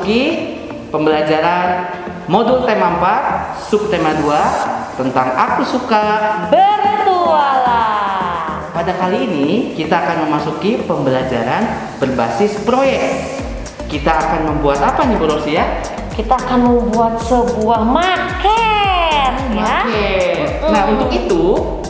memasuki pembelajaran modul tema 4, subtema 2 tentang aku suka bertualang. Pada kali ini kita akan memasuki pembelajaran berbasis proyek. Kita akan membuat apa nih Bu Rosi ya? Kita akan membuat sebuah maket ya. Nah, untuk itu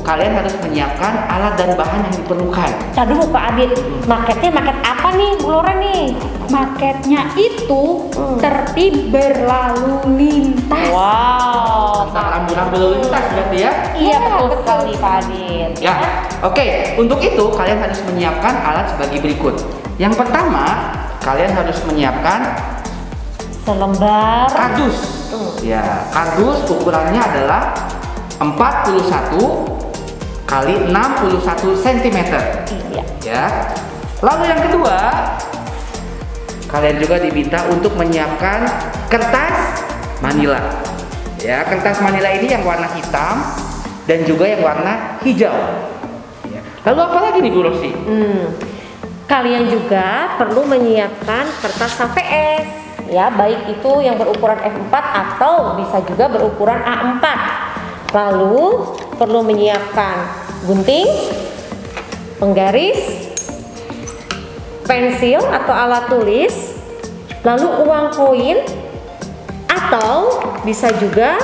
kalian harus menyiapkan alat dan bahan yang diperlukan. Nah dulu Pak Adit, maketnya maket apa nih Bu Loren nih? Maketnya itu tertib berlalu lintas. Wow, Tentang rambu-rambu lalu lintas berarti ya? Iya betul sekali Pak Adit. Ya, oke. Untuk itu kalian harus menyiapkan alat sebagai berikut. Yang pertama, kalian harus menyiapkan selembar kardus. Ya, kardus ukurannya adalah 41 kali 61 cm. Iya. Ya. Lalu yang kedua, kalian juga diminta untuk menyiapkan kertas manila. Ya, kertas manila ini yang warna hitam dan juga yang warna hijau. Ya. Lalu apa lagi nih Bu Rosi? Kalian juga perlu menyiapkan kertas HVS ya, baik itu yang berukuran F4 atau bisa juga berukuran A4. Lalu perlu menyiapkan gunting, penggaris, pensil atau alat tulis, lalu uang koin atau bisa juga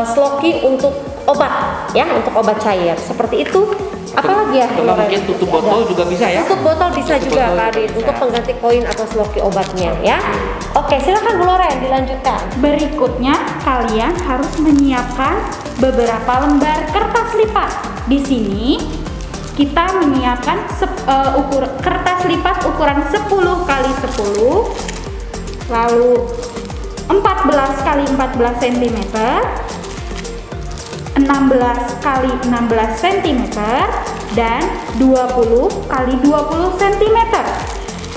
sloki untuk obat ya, untuk obat cair seperti itu. Apalagi ya? Atau mungkin tutup botol juga bisa ya? Tutup botol bisa juga Kak Adit untuk pengganti koin atau sloki obatnya ya. Oke, silakan Bu Loren dilanjutkan. Berikutnya kalian harus menyiapkan beberapa lembar kertas lipat. Di sini kita menyiapkan kertas lipat ukuran 10 kali 10, lalu 14 kali 14 cm, 16 kali 16 cm, dan 20 kali 20 cm.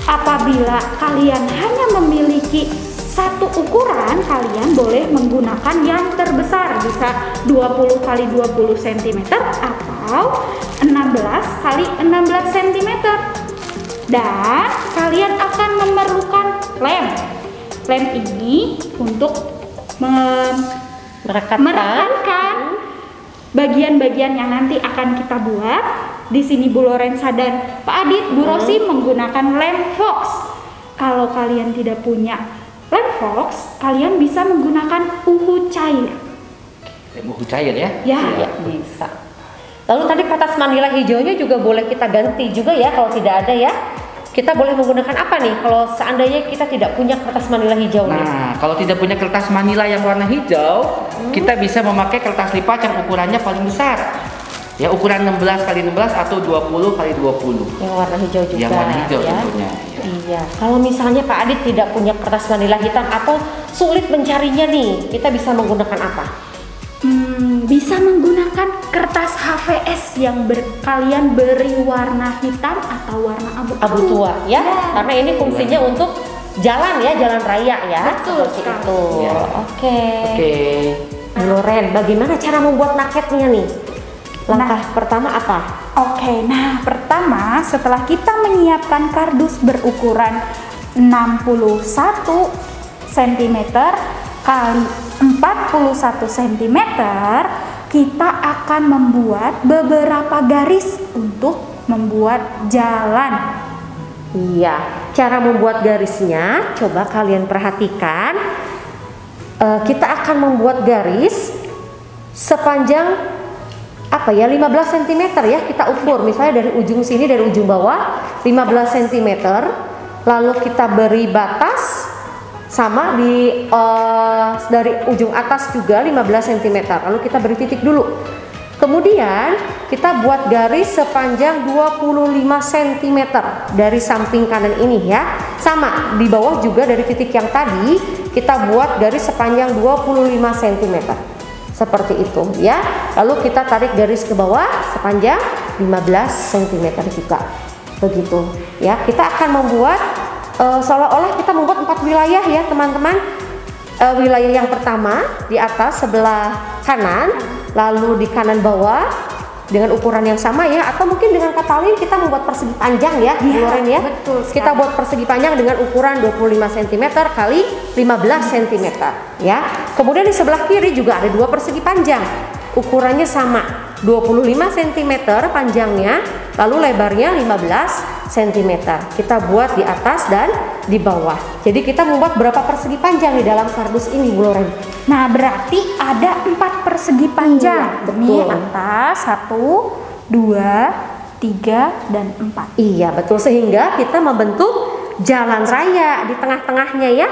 Apabila kalian hanya memiliki satu ukuran, kalian boleh menggunakan yang terbesar, bisa 20 kali 20 cm atau 16 kali 16 cm. Dan kalian akan memerlukan lem. Lem ini untuk merekatkan bagian-bagian yang nanti akan kita buat. Di sini Bu Lorenza dan Pak Adit, Bu Rosi menggunakan lem fox. Kalau kalian tidak punya lem fox, kalian bisa menggunakan uhu cair. Lem uhu cair ya? Ya, bisa. Lalu tadi kertas manila hijaunya juga boleh kita ganti juga ya kalau tidak ada ya. Kita boleh menggunakan apa nih kalau seandainya kita tidak punya kertas manila hijau? Nah, kalau tidak punya kertas manila yang warna hijau, kita bisa memakai kertas lipat yang ukurannya paling besar. Ya, ukuran 16 kali 16 atau 20 kali 20. Yang warna hijau juga. Yang warna hijau ya? tentunya. Iya. Kalau misalnya Pak Adit tidak punya kertas manila hitam atau sulit mencarinya nih, kita bisa menggunakan apa? Bisa menggunakan kertas HVS yang kalian beri warna hitam atau warna abu tua ya, karena ini fungsinya untuk jalan ya, jalan raya ya. Betul seperti sekali. itu. Ya. Oke. Bu Loren, bagaimana cara membuat maketnya nih? Langkah pertama apa? Oke, nah pertama setelah kita menyiapkan kardus berukuran 61 cm kali 41 cm, kita akan membuat beberapa garis untuk membuat jalan. Iya, cara membuat garisnya coba kalian perhatikan. Kita akan membuat garis sepanjang 15 cm ya, kita ukur misalnya dari ujung sini, dari ujung bawah 15 cm, lalu kita beri batas sama dari ujung atas juga 15 cm, lalu kita beri titik dulu. Kemudian kita buat garis sepanjang 25 cm dari samping kanan ini ya. Sama di bawah juga dari titik yang tadi kita buat garis sepanjang 25 cm. Seperti itu ya. Lalu kita tarik garis ke bawah sepanjang 15 cm juga. Begitu ya. Kita akan membuat seolah-olah kita membuat 4 wilayah ya teman-teman. Wilayah yang pertama di atas sebelah kanan, lalu di kanan bawah, dengan ukuran yang sama ya, atau mungkin dengan kata lain kita membuat persegi panjang ya, Bu Loren ya. Betul sekali. Kita buat persegi panjang dengan ukuran 25 cm kali 15 cm ya. Kemudian di sebelah kiri juga ada 2 persegi panjang. Ukurannya sama, 25 cm panjangnya, lalu lebarnya 15 cm. Kita buat di atas dan di bawah. Jadi kita membuat berapa persegi panjang di dalam kardus ini, Bu Loren? Nah, berarti ada 4 persegi panjang. Iya, betul. Nih, atas 1, 2, 3, dan 4. Iya, betul. Sehingga kita membentuk jalan raya di tengah-tengahnya ya.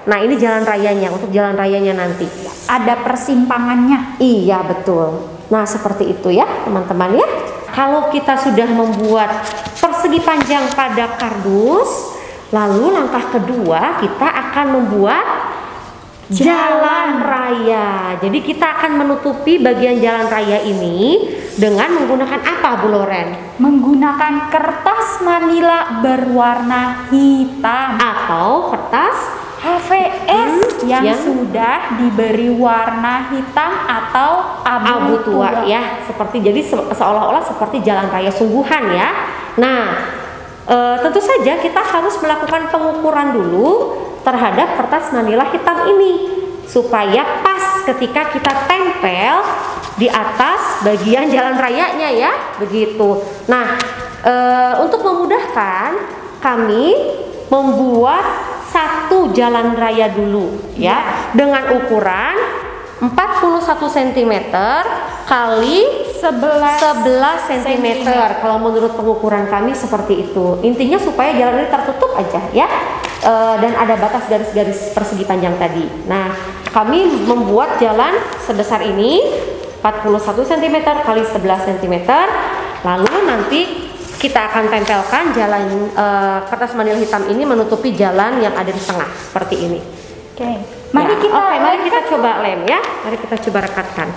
Nah, ini jalan rayanya, untuk jalan rayanya nanti. Ada persimpangannya. Iya, betul. Nah, seperti itu ya, teman-teman ya. Kalau kita sudah membuat persegi panjang pada kardus, lalu langkah kedua kita akan membuat jalan raya. Jadi kita akan menutupi bagian jalan raya ini dengan menggunakan apa, Bu Loren? Menggunakan kertas manila berwarna hitam Atau kertas HVS yang sudah diberi warna hitam atau abu tua ya, seperti jadi seolah-olah seperti jalan raya sungguhan ya. Nah, tentu saja kita harus melakukan pengukuran dulu terhadap kertas manila hitam ini supaya pas ketika kita tempel di atas bagian jalan rayanya ya, begitu. Nah, untuk memudahkan kami membuat satu jalan raya dulu ya, dengan ukuran 41 cm kali 11 cm. Kalau menurut pengukuran kami seperti itu. Intinya supaya jalan ini tertutup aja ya, dan ada batas garis-garis persegi panjang tadi. Nah, kami membuat jalan sebesar ini 41 cm kali 11 cm. Lalu nanti kita akan tempelkan jalan kertas manila hitam ini menutupi jalan yang ada di tengah seperti ini. Oke. Mari kita mari kita coba lem ya. Mari kita coba rekatkan.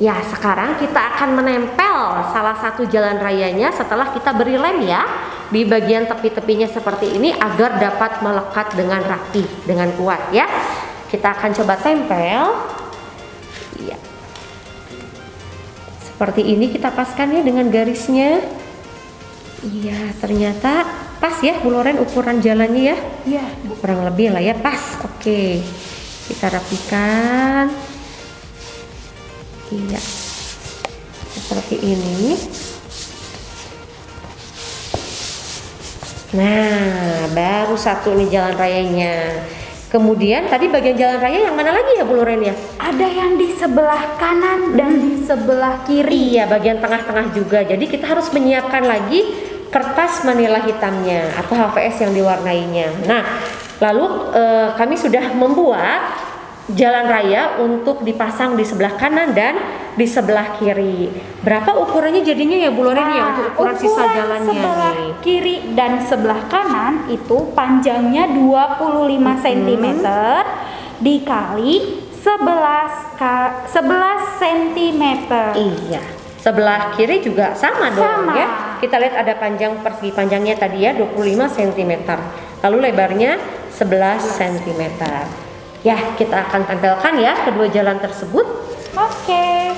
Ya, sekarang kita akan menempel salah satu jalan rayanya setelah kita beri lem ya di bagian tepi-tepinya seperti ini agar dapat melekat dengan rapi, dengan kuat ya. Kita akan coba tempel. Iya. Seperti ini kita paskan ya dengan garisnya. Iya, ternyata pas ya Bu Loren ukuran jalannya ya. Iya, Kurang lebih lah ya, pas. Oke. Kita rapikan. Iya, seperti ini. Nah, baru satu nih jalan rayanya. Kemudian tadi bagian jalan raya yang mana lagi ya Bu Loren ya? ada yang di sebelah kanan dan di sebelah kiri. Iya, bagian tengah-tengah juga. Jadi kita harus menyiapkan lagi kertas manila hitamnya atau HVS yang diwarnainya. Nah, lalu kami sudah membuat jalan raya untuk dipasang di sebelah kanan dan di sebelah kiri. Berapa ukurannya jadinya ya Bu Loren ya untuk ukuran sisa jalannya sebelah nih? kiri dan sebelah kanan itu panjangnya 25 cm dikali 11 cm. Iya. Sebelah kiri juga sama dong Sama. ya. Kita lihat ada panjang persegi panjangnya tadi ya 25 cm. Lalu lebarnya 11 cm. Ya, kita akan tempelkan ya kedua jalan tersebut. Oke.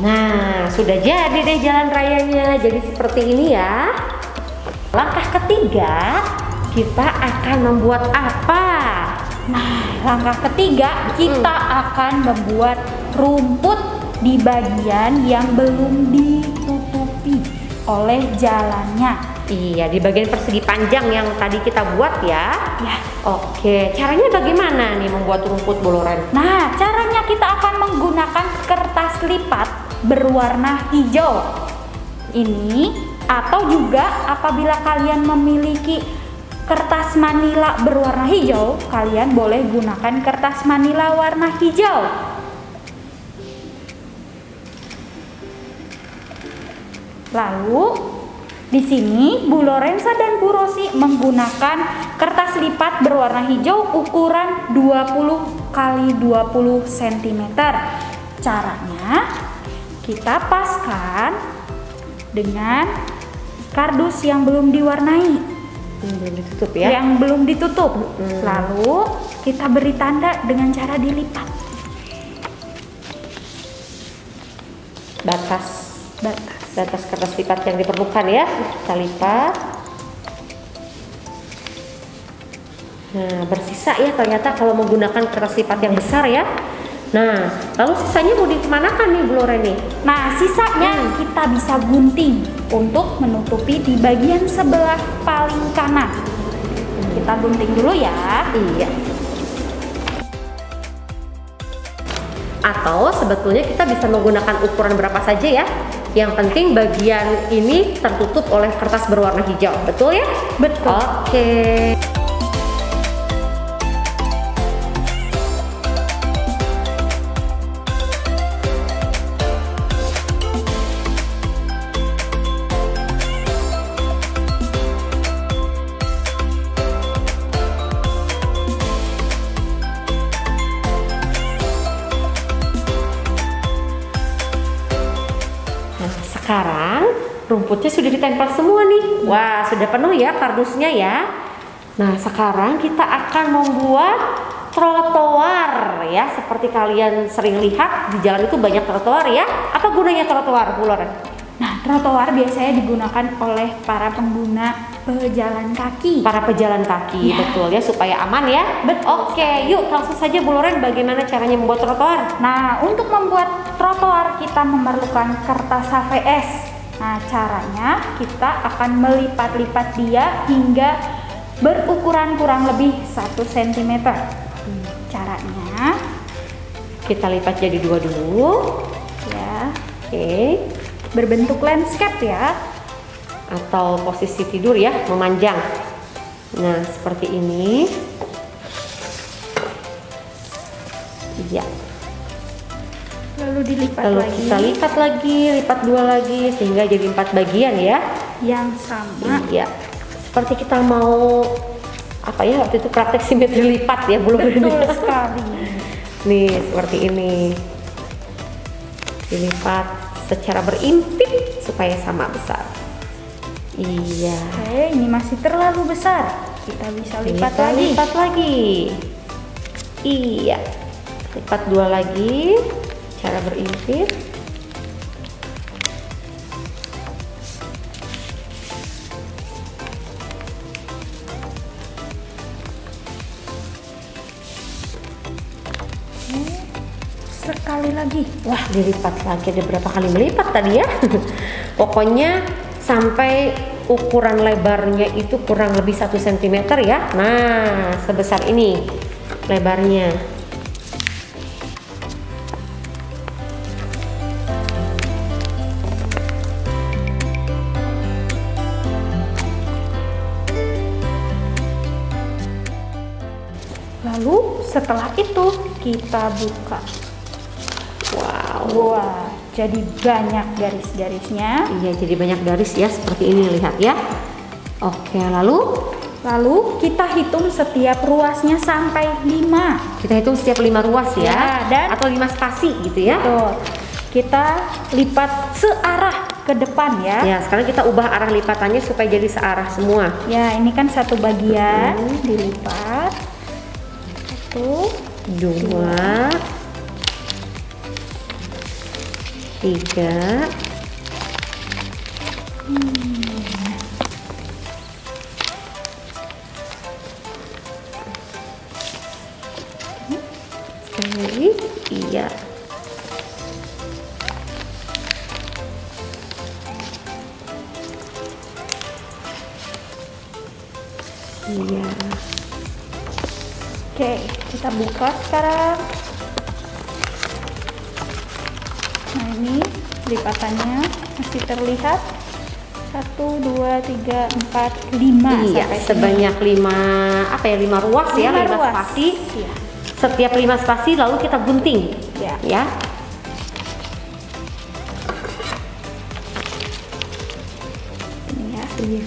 Nah, sudah jadi deh jalan rayanya. Jadi seperti ini ya. Langkah ketiga, kita akan membuat apa? Nah, langkah ketiga kita akan membuat rumput di bagian yang belum ditutupi oleh jalannya. Iya, di bagian persegi panjang yang tadi kita buat ya. Ya, Oke, caranya bagaimana nih membuat membuat rumput Bu Loren? Nah, caranya kita akan menggunakan kertas lipat berwarna hijau. Ini atau juga apabila kalian memiliki kertas manila berwarna hijau, kalian boleh gunakan kertas manila warna hijau. Lalu di sini Bu Lorenza dan Bu Rosi menggunakan kertas lipat berwarna hijau ukuran 20 x 20 cm. Caranya kita paskan dengan kardus yang belum diwarnai, Belum ditutup ya? yang belum ditutup. Lalu kita beri tanda dengan cara dilipat Batas batas. kertas lipat yang diperlukan ya, kita lipat. Nah, bersisa ya ternyata kalau menggunakan kertas lipat yang besar ya. Nah, lalu sisanya mau dikemanakan nih Bu Loren nih? Nah, sisanya kita bisa gunting untuk menutupi di bagian sebelah paling kanan. Kita gunting dulu ya. Iya. Atau sebetulnya kita bisa menggunakan ukuran berapa saja ya. Yang penting bagian ini tertutup oleh kertas berwarna hijau, betul ya? Betul. Oke. Sekarang rumputnya sudah ditempel semua nih. Wah, sudah penuh ya kardusnya ya. Nah, sekarang kita akan membuat trotoar ya. Seperti kalian sering lihat di jalan itu banyak trotoar ya. Apa gunanya trotoar, Bu Loren? Nah, trotoar biasanya digunakan oleh para pengguna pejalan kaki. Para pejalan kaki, Ya. betul ya, supaya aman ya. Betul. Oke, yuk langsung saja Bu Loren, bagaimana caranya membuat trotoar? Nah, untuk membuat trotoar kita memerlukan kertas HVS. Nah, caranya kita akan melipat-lipat dia hingga berukuran kurang lebih 1 cm. Caranya Kita lipat jadi 2 dulu. ya Oke. berbentuk landscape ya. Atau posisi tidur ya, memanjang. Nah, seperti ini. Iya. Lalu dilipat Lalu lagi kita lipat lagi, lipat 2 lagi sehingga jadi 4 bagian ya. yang sama. Iya. Seperti kita mau apa ya, waktu itu praktek simetri lipat ya, belum Betul sekali. Nih, seperti ini. Dilipat secara berimpit supaya sama besar. Iya. Oke, ini masih terlalu besar. Kita bisa lipat Kita lagi. lipat lagi. Iya. Lipat 2 lagi. Cara berimpit. Sekali lagi. Wah, dilipat lagi. Ada berapa kali melipat tadi ya? Pokoknya sampai ukuran lebarnya itu kurang lebih 1 cm ya. Nah, sebesar ini lebarnya. Lalu setelah itu kita buka. Wow. Wah, jadi banyak garis-garisnya. Iya, jadi banyak garis ya seperti ini, lihat ya. Oke, Lalu kita hitung setiap ruasnya sampai 5. kita hitung setiap 5 ruas ya, Ya, dan- atau 5 spasi gitu ya. Tuh, kita lipat searah ke depan ya. Ya, sekarang kita ubah arah lipatannya supaya jadi searah semua. Ya, ini kan satu bagian dilipat. 1, 2, 3. Sekali lagi, iya. Iya. Oke, Kita buka sekarang. Nah, ini lipatannya masih terlihat 1, 2, 3, 4, 5. Iya, sebanyak 5 ruas ya, 5 ruas. spasi. Iya. Setiap 5 spasi lalu kita gunting. Ya. Ya. Ini ya. Iya.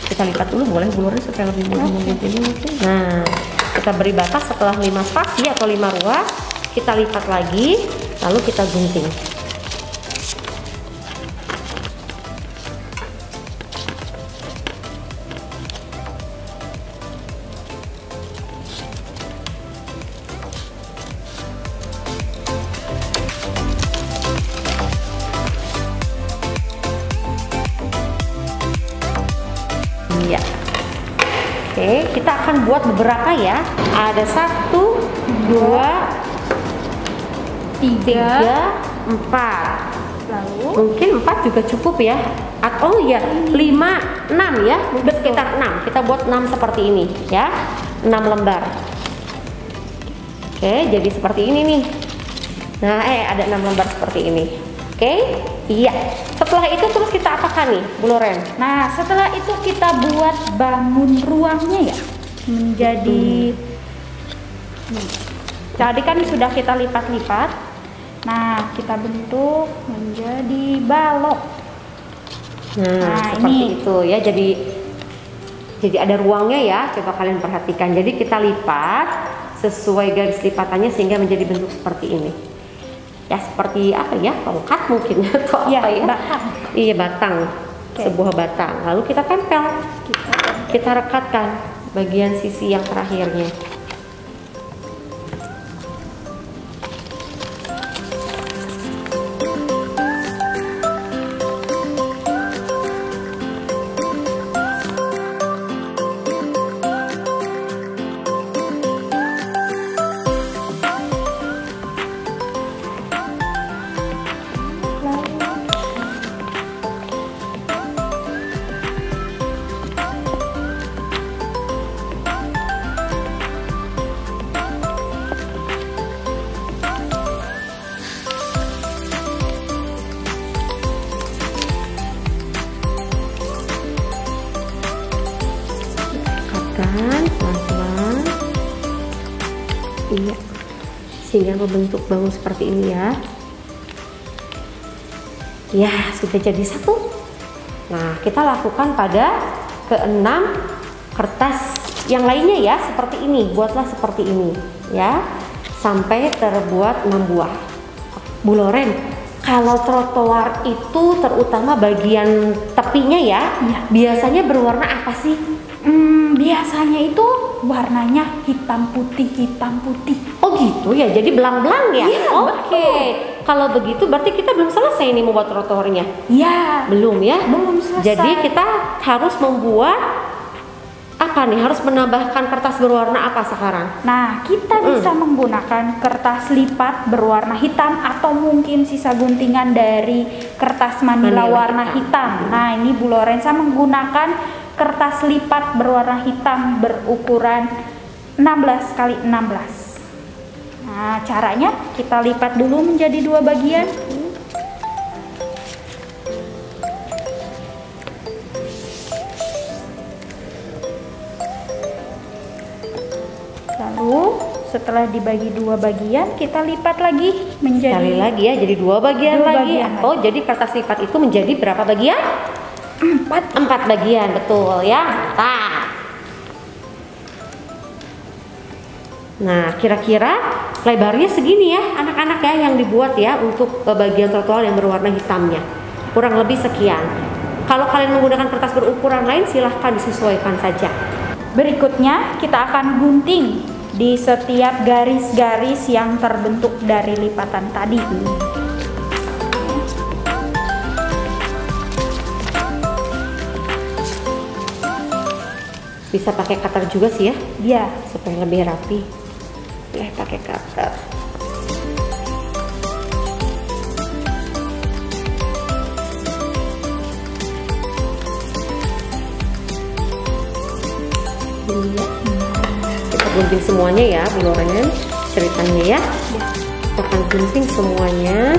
Kita lipat dulu boleh bulurnya supaya lebih mudah mengguntingnya. Nah, kita beri batas setelah 5 spasi atau 5 ruas, kita lipat lagi, lalu kita gunting. Ya. Oke, kita akan buat beberapa ya. Ada 1, 2, 3, 4. Lalu Mungkin 4 juga cukup ya. Atau ya 5, 6 ya. Mungkin sekitar 6. Kita buat 6 seperti ini ya. 6 lembar. Oke, jadi seperti ini nih. Nah, ada 6 lembar seperti ini. Oke, iya. Setelah itu terus kita apakan nih, Bu Loren? nah, setelah itu kita buat bangun ruangnya ya. Menjadi Tadi kan sudah kita lipat-lipat. Nah, kita bentuk menjadi balok. Nah, seperti ini. itu ya. Jadi ada ruangnya ya. Coba kalian perhatikan. Jadi kita lipat sesuai garis lipatannya sehingga menjadi bentuk seperti ini. Ya, seperti apa ya? Tongkat mungkin atau Ya, apa ya? batang. Iya, batang. Oke. Sebuah batang. Lalu kita tempel. Kita rekatkan bagian sisi yang terakhirnya. Pelan-pelan, iya, sehingga membentuk bangun seperti ini ya. Ya, sudah jadi satu. Nah, kita lakukan pada ke-6 kertas yang lainnya ya, seperti ini. Buatlah seperti ini ya, sampai terbuat 6 buah. Bu Loren, kalau trotoar itu terutama bagian tepinya ya, biasanya berwarna apa sih? Biasanya itu warnanya hitam putih. Oh gitu ya, jadi belang-belang ya? Iya, Oke. Kalau begitu berarti kita belum selesai nih membuat trotoarnya. Ya, Belum ya? belum selesai. Jadi kita harus membuat apa nih? Harus menambahkan kertas berwarna apa sekarang? Nah, kita bisa menggunakan kertas lipat berwarna hitam atau mungkin sisa guntingan dari kertas manila Manila warna hitam. hitam. Nah, ini Bu Lorenza menggunakan kertas lipat berwarna hitam berukuran 16 x 16. Nah, caranya kita lipat dulu menjadi 2 bagian. Lalu setelah dibagi 2 bagian, kita lipat lagi menjadi Sekali lagi ya, jadi 2 bagian Dua lagi. bagian Atau jadi kertas lipat itu menjadi berapa bagian? 4 bagian, betul ya. Nah, kira-kira lebarnya segini ya anak-anak ya yang dibuat ya untuk bagian trotoar yang berwarna hitamnya. Kurang lebih sekian. Kalau kalian menggunakan kertas berukuran lain silahkan disesuaikan saja. Berikutnya kita akan gunting di setiap garis-garis yang terbentuk dari lipatan tadi. Bisa pakai cutter juga sih ya, Ya, supaya lebih rapi. Pakai cutter. Iya. Kita gunting semuanya ya Bu Loren ceritanya ya. Kita akan gunting semuanya.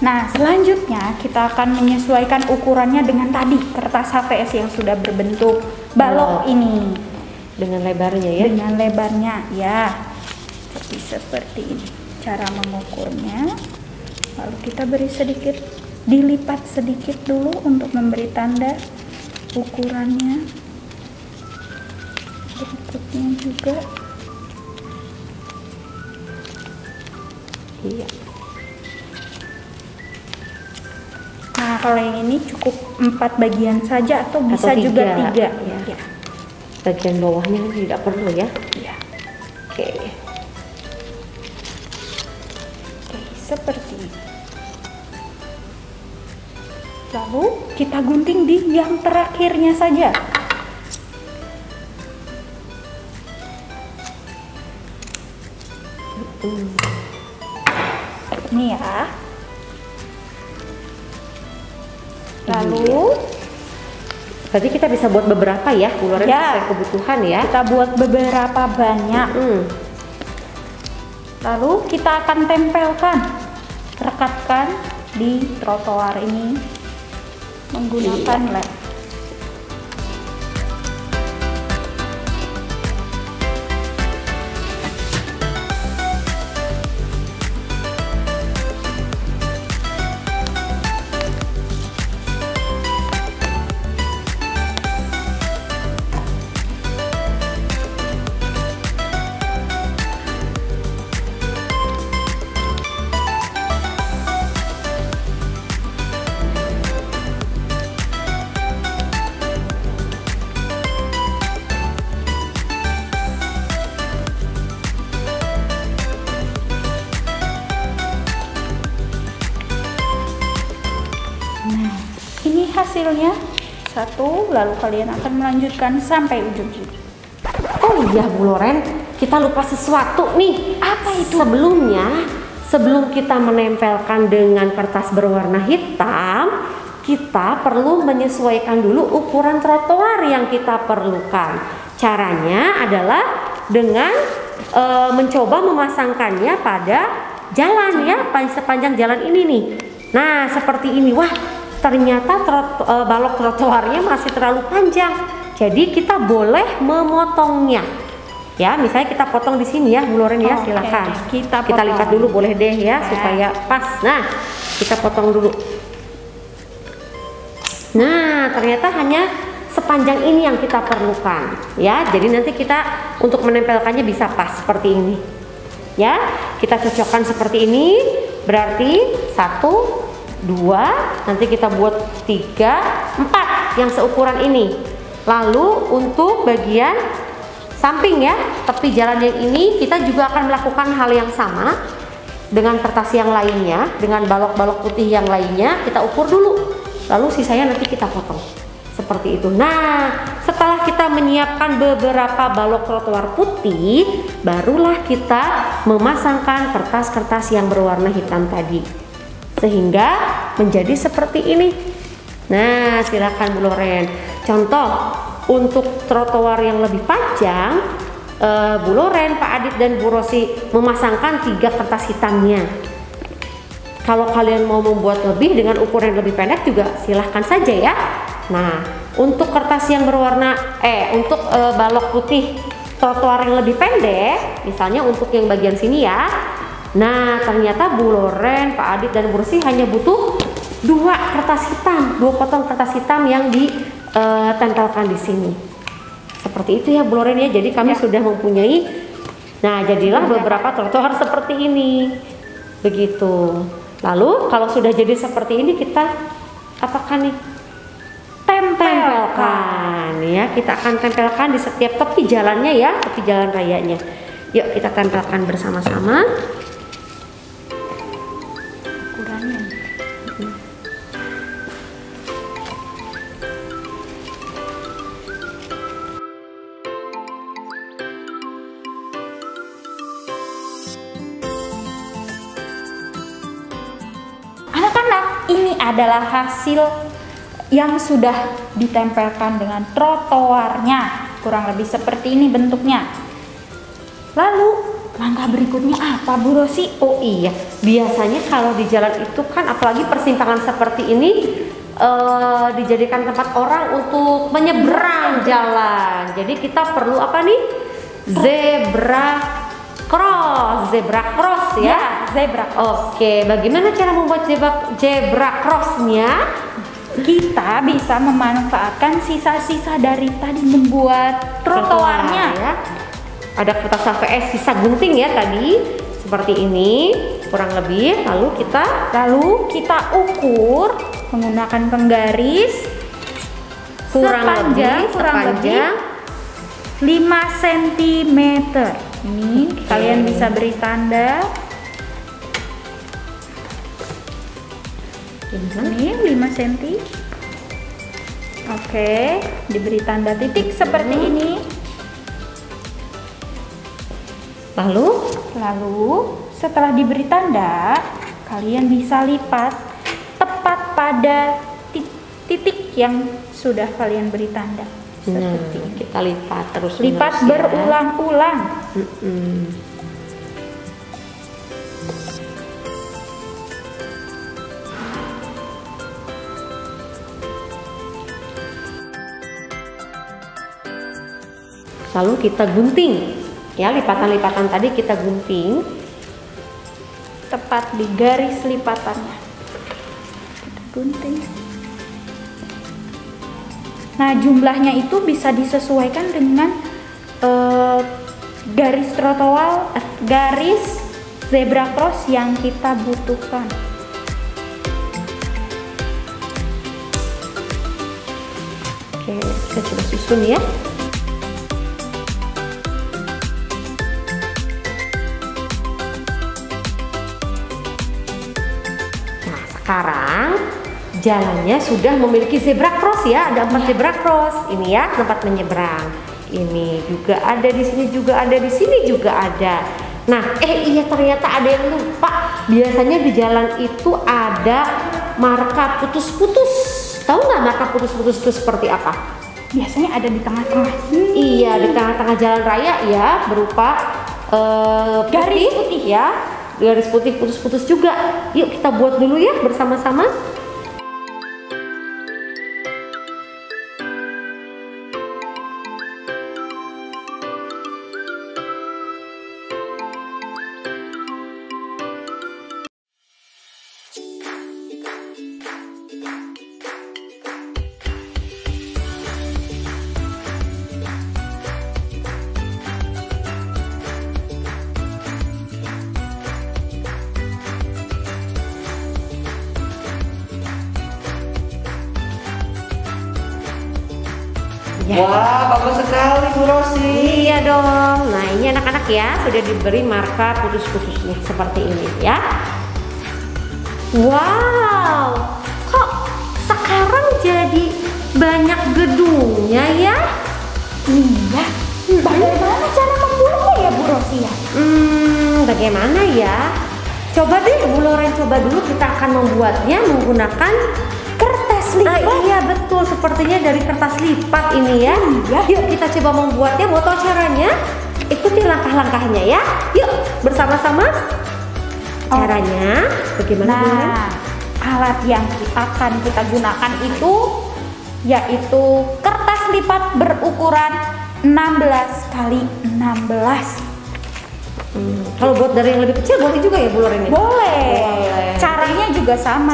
Nah, selanjutnya kita akan menyesuaikan ukurannya dengan tadi kertas HVS yang sudah berbentuk balok ini. Dengan lebarnya ya? Dengan lebarnya, ya. Jadi seperti ini cara mengukurnya. Lalu kita beri sedikit, dilipat sedikit dulu untuk memberi tanda ukurannya. Berikutnya juga. Iya. Nah, kalau yang ini cukup 4 bagian saja atau bisa juga 3. Ya. Ya. Bagian bawahnya tidak perlu ya. Ya. Oke. Oke, seperti ini. Lalu kita gunting di yang terakhirnya saja. Ini ya. Lalu berarti kita bisa buat beberapa ya, Bu Loren, Ya. sesuai kebutuhan ya. kita buat beberapa banyak. Lalu kita akan tempelkan, rekatkan di trotoar ini menggunakan lem. Nah, ini hasilnya satu, lalu kalian akan melanjutkan sampai ujung sini. Oh iya Bu Loren, kita lupa sesuatu nih. Apa itu? Sebelum kita menempelkan dengan kertas berwarna hitam, kita perlu menyesuaikan dulu ukuran trotoar yang kita perlukan. Caranya adalah dengan mencoba memasangkannya pada jalan ya, sepanjang jalan ini nih. Nah, seperti ini. Wah, ternyata balok trotoarnya masih terlalu panjang. Jadi kita boleh memotongnya. Ya, misalnya kita potong di sini ya, Bu Loren ya, silakan. Kita lipat dulu boleh deh ya, supaya pas. Nah, kita potong dulu. Nah, ternyata hanya sepanjang ini yang kita perlukan ya. Jadi nanti kita untuk menempelkannya bisa pas seperti ini. Ya, kita cocokkan seperti ini. Berarti 1, 2, nanti kita buat 3, 4 yang seukuran ini. Lalu untuk bagian samping ya, tepi jalan yang ini kita juga akan melakukan hal yang sama dengan kertas yang lainnya, dengan balok-balok putih yang lainnya kita ukur dulu. Lalu sisanya nanti kita potong. Seperti itu. Nah, setelah kita menyiapkan beberapa balok trotoar putih, barulah kita memasangkan kertas-kertas yang berwarna hitam tadi. Sehingga menjadi seperti ini. Nah, silakan Bu Loren. Contoh untuk trotoar yang lebih panjang, Bu Loren, Pak Adit dan Bu Rosi memasangkan 3 kertas hitamnya. Kalau kalian mau membuat lebih dengan ukuran lebih pendek juga silahkan saja ya. Nah, untuk kertas yang berwarna untuk balok putih trotoar yang lebih pendek, misalnya untuk yang bagian sini ya. Nah, ternyata Bu Loren, Pak Adit dan Bu Rosi hanya butuh 2 kertas hitam, 2 potong kertas hitam yang ditempelkan di sini. Seperti itu ya Bu Loren ya. Jadi kami sudah mempunyai. Nah, jadilah beberapa trotoar seperti ini. Begitu. Lalu kalau sudah jadi seperti ini kita apakan nih? Tempelkan ya. Kita akan tempelkan di setiap tepi jalannya ya, tepi jalan rayanya. Yuk kita tempelkan bersama-sama. Ukurannya. Anak-anak, ini adalah hasil yang sudah ditempelkan dengan trotoarnya. Kurang lebih seperti ini bentuknya. Lalu langkah berikutnya apa, Bu Rosi? Oh iya, biasanya kalau di jalan itu kan apalagi persimpangan seperti ini dijadikan tempat orang untuk menyeberang jalan. Jadi kita perlu apa nih? Zebra cross ya. Zebra cross. Oke, bagaimana cara membuat zebra crossnya? Kita bisa memanfaatkan sisa-sisa dari tadi membuat trotoarnya. Ya. Ada kertas HVS sisa gunting ya tadi, seperti ini kurang lebih. Lalu kita ukur menggunakan penggaris sepanjang 5 cm. Ini kalian bisa beri tanda. Ini 5 cm. Oke, diberi tanda titik seperti ini. Lalu setelah diberi tanda, kalian bisa lipat tepat pada titik yang sudah kalian beri tanda. Seperti ini. Kita lipat terus. Lipat berulang-ulang. Lalu kita gunting. Ya, lipatan-lipatan tadi kita gunting Tepat di garis lipatannya. Kita gunting. Nah, jumlahnya itu bisa disesuaikan dengan garis trotoar, garis zebra cross yang kita butuhkan. Oke, kita coba susun ya. Nah, sekarang jalannya sudah memiliki zebra cross ya. Ada 4 zebra cross. Ini ya tempat menyeberang. Ini juga ada di sini, juga ada di sini, juga ada. Nah, iya ternyata ada yang lupa. Biasanya di jalan itu ada marka putus-putus. Tahu nggak marka putus-putus itu seperti apa? Biasanya ada di tengah-tengah. Iya, di tengah-tengah jalan raya ya, berupa garis putih ya. Garis putih putus-putus juga. Yuk kita buat dulu ya bersama-sama. Ya. Wah, bagus sekali Bu Rosi. Iya dong. Nah, ini anak-anak ya sudah diberi marka putus-putusnya seperti ini ya. Wow, kok sekarang jadi banyak gedungnya ya? Iya. Bagaimana cara membuatnya ya Bu Rosi ya? Bagaimana ya? Coba deh Bu Loren, coba dulu, kita akan membuatnya menggunakan kertas lipat. Iya betul, sepertinya dari kertas lipat ini ya. Yuk kita coba membuatnya. Mau tahu caranya? Ikuti langkah-langkahnya ya. Yuk bersama-sama. Caranya bagaimana? Nah, alat yang akan kita gunakan itu yaitu kertas lipat berukuran 16 kali 16. Kalau buat dari yang lebih kecil boleh juga ya Bu Loren? Boleh. Caranya juga sama.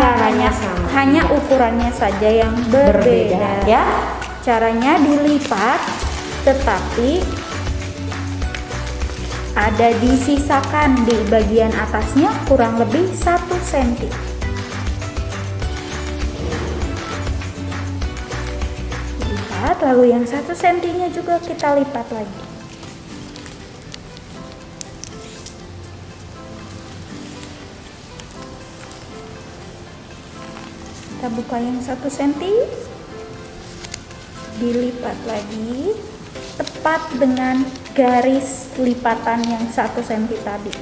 Hanya ukurannya saja yang berbeda. Ya. Caranya dilipat, tetapi ada disisakan di bagian atasnya kurang lebih 1 cm. Lipat, lalu yang 1 cm-nya juga kita lipat lagi. Kita buka yang 1 cm, dilipat lagi tepat dengan garis lipatan yang 1 cm tadi.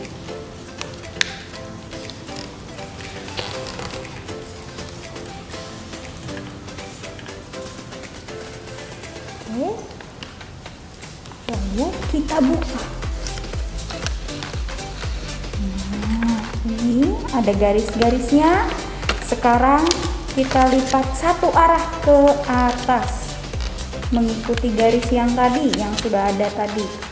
Oke. Lalu kita buka. Nah, ini ada garis-garisnya. Sekarang kita lipat satu arah ke atas, mengikuti garis yang tadi, yang sudah ada tadi.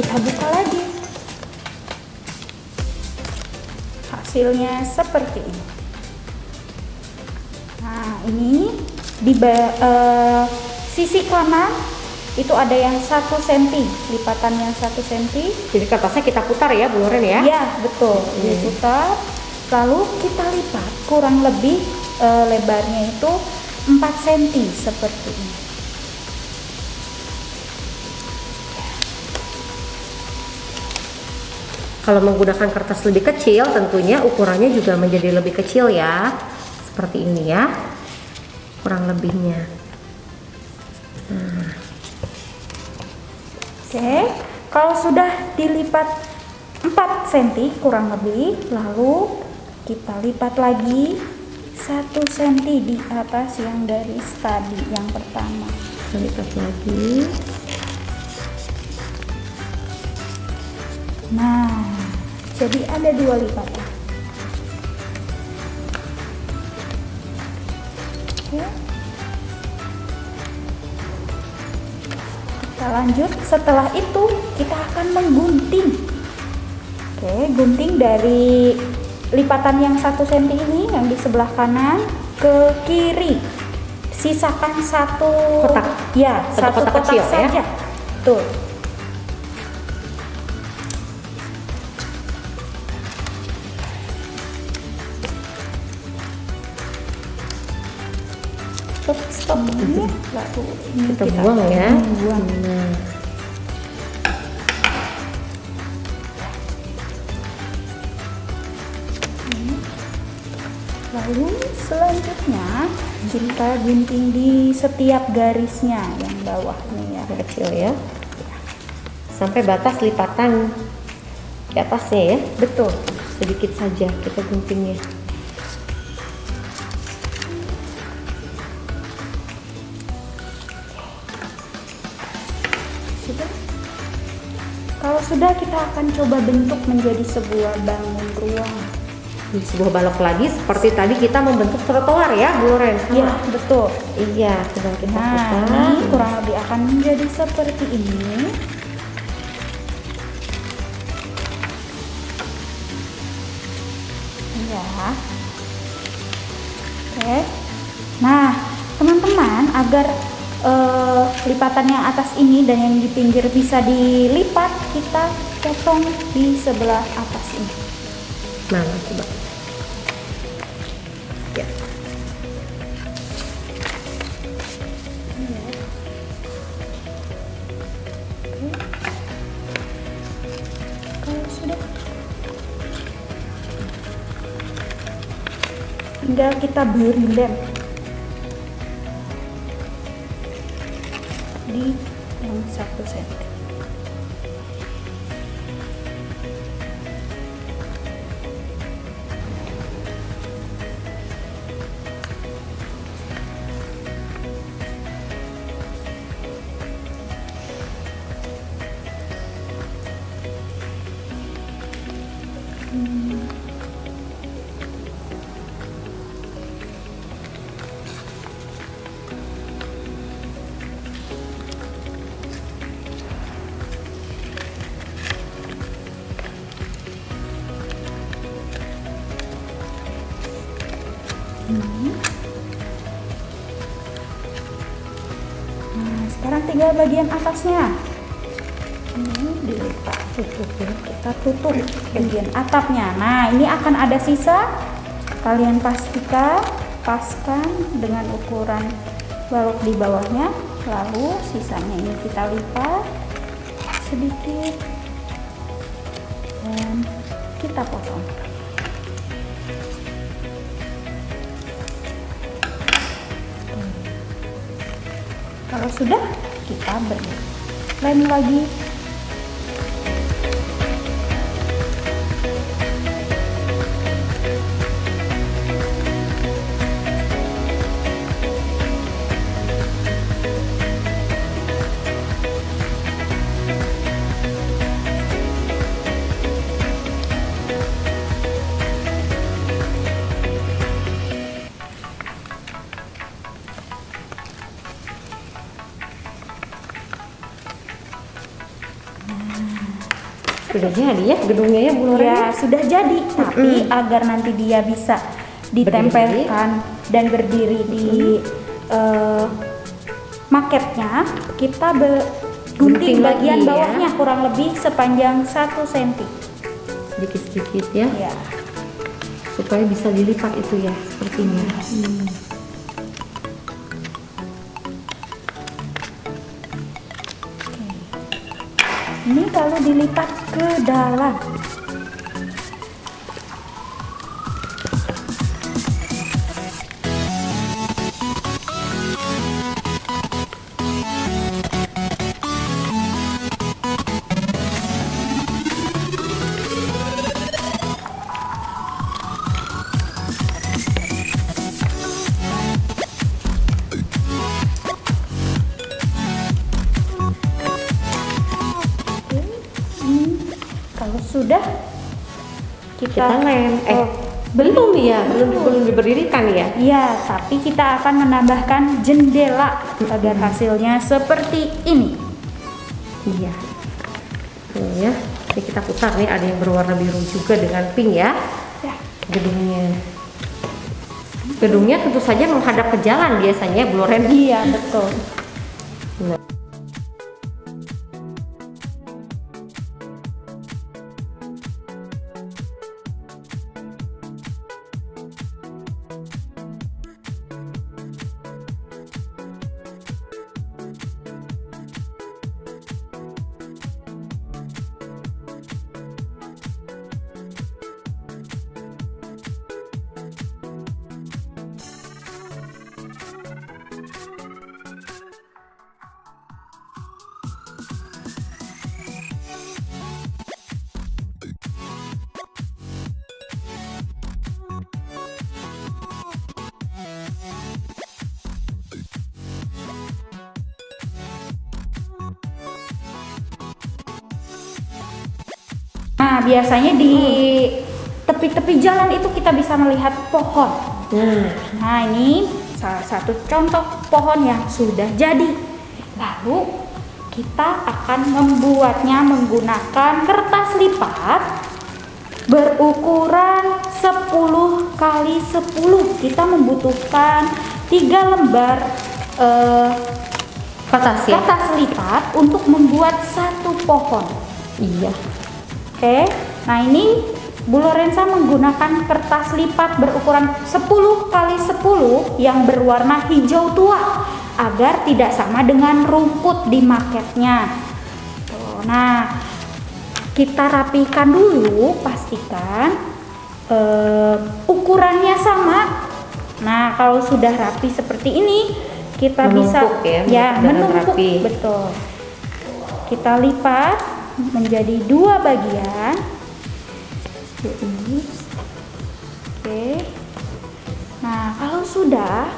Kita buka lagi. Hasilnya seperti ini. Nah, ini di sisi kanan itu ada yang 1 cm, lipatan yang 1 cm. Jadi kertasnya kita putar ya, Bu Loren ya? Ya, betul. Diputar. Lalu kita lipat kurang lebih lebarnya itu 4 cm seperti ini. Kalau menggunakan kertas lebih kecil, tentunya ukurannya juga menjadi lebih kecil ya. Seperti ini ya, kurang lebihnya. Nah. Oke, kalau sudah dilipat 4 cm kurang lebih, lalu kita lipat lagi 1 cm di atas yang garis tadi yang pertama. Kita lipat lagi. Nah, jadi ada 2 lipatan. Oke. Kita lanjut. Setelah itu kita akan menggunting. Oke, gunting dari lipatan yang 1 cm ini yang di sebelah kanan ke kiri. Sisakan satu kotak. Ya, satu kotak kecil saja. Ya? Tuh. Stop ini, lalu ini Kita buang ya. Buang. Nah. Lalu selanjutnya kita gunting di setiap garisnya yang bawah nih ya. Yang kecil ya. Sampai batas lipatan di atasnya ya. Betul. Sedikit saja kita guntingnya. Kalau sudah, kita akan coba bentuk menjadi sebuah bangun ruang. Di sebuah balok lagi seperti tadi kita membentuk trotoar ya, Bu Loren. Iya, betul. Iya, tinggal kita Nah, putar. ini kurang lebih akan menjadi seperti ini. Ya. Oke. Nah, teman-teman, agar lipatan yang atas ini dan yang di pinggir bisa dilipat, kita potong di sebelah atas ini. Nah, coba. Ya. Kalau sudah, tinggal kita beri lem di yang 1 cm. Nah, sekarang tinggal bagian atasnya. Ini dilipat, tutup ya. Kita tutup bagian atapnya. Nah, ini akan ada sisa. Kalian pastikan paskan dengan ukuran balok di bawahnya. Lalu sisanya ini kita lipat sedikit dan kita potong. Kalau sudah, kita beri lem lagi. Sudah jadi ya gedungnya ya Bu Loren? Ya, sudah jadi. Tapi agar nanti dia bisa ditempelkan dan berdiri di maketnya, kita gunting bagian lagi, bawahnya kurang lebih sepanjang 1 cm. Sedikit-sedikit ya, Ya. supaya bisa dilipat itu ya sepertinya. Ini kalau dilipat ke dalam. Kalau sudah kita lem. Belum ya, belum diberdirikan ya. Iya, tapi kita akan menambahkan jendela agar hasilnya seperti ini. Iya. Tuh ya. Jadi kita putar nih, ada yang berwarna biru juga dengan pink ya. Ya. Gedungnya. Gedungnya tentu saja menghadap ke jalan biasanya Bu Loren. Iya, betul. Nah. Nah, biasanya di tepi-tepi jalan itu kita bisa melihat pohon. Nah, ini salah satu contoh pohon yang sudah jadi. Lalu kita akan membuatnya menggunakan kertas lipat berukuran 10 x 10. Kita membutuhkan 3 lembar kertas lipat untuk membuat satu pohon. Iya. Oke, nah ini Bu Lorenza menggunakan kertas lipat berukuran 10 x 10 yang berwarna hijau tua agar tidak sama dengan rumput di maketnya. Tuh, nah, kita rapikan dulu, pastikan ukurannya sama. Nah, kalau sudah rapi seperti ini, kita Menumpuk bisa menumpuk, menumpuk, betul. Kita lipat menjadi 2 bagian. Oke. Nah, kalau sudah,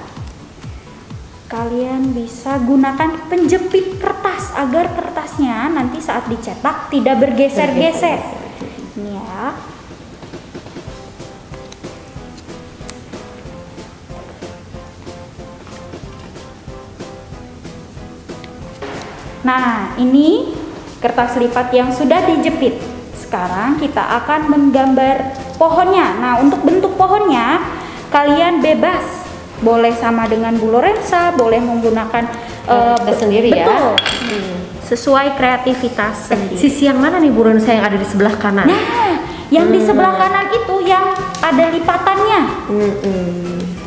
kalian bisa gunakan penjepit kertas agar kertasnya nanti saat dicetak tidak bergeser-geser. Ini ya. Nah, ini kertas lipat yang sudah dijepit. Sekarang kita akan menggambar pohonnya. Nah, untuk bentuk pohonnya kalian bebas. Boleh sama dengan Bu Lorenza, boleh menggunakan sendiri betul, ya. Sesuai kreativitas sendiri. Sisi yang mana nih Bu Lorenza yang ada di sebelah kanan? Nah, yang di sebelah kanan itu yang ada lipatannya.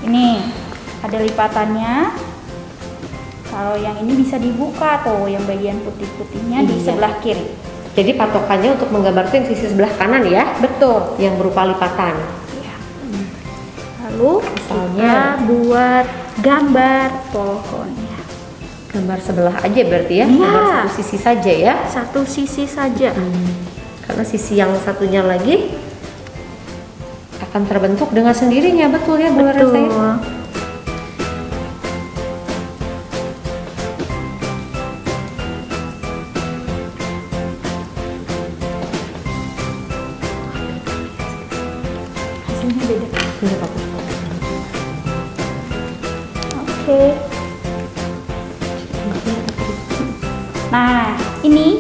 Ini ada lipatannya. Kalau yang ini bisa dibuka tuh, yang bagian putih-putihnya di Iya. sebelah kiri. Jadi patokannya untuk menggambar itu yang sisi sebelah kanan ya, Betul. yang berupa lipatan. Ya. Lalu Misalnya? kita buat gambar pohonnya. Gambar sebelah aja berarti ya, Iya. gambar satu sisi saja ya. Satu sisi saja. Karena sisi yang satunya lagi akan terbentuk dengan sendirinya, betul ya Bu Lorenza ya? Betul. Hasilnya beda. Iya, Pak. Oke. Nah, ini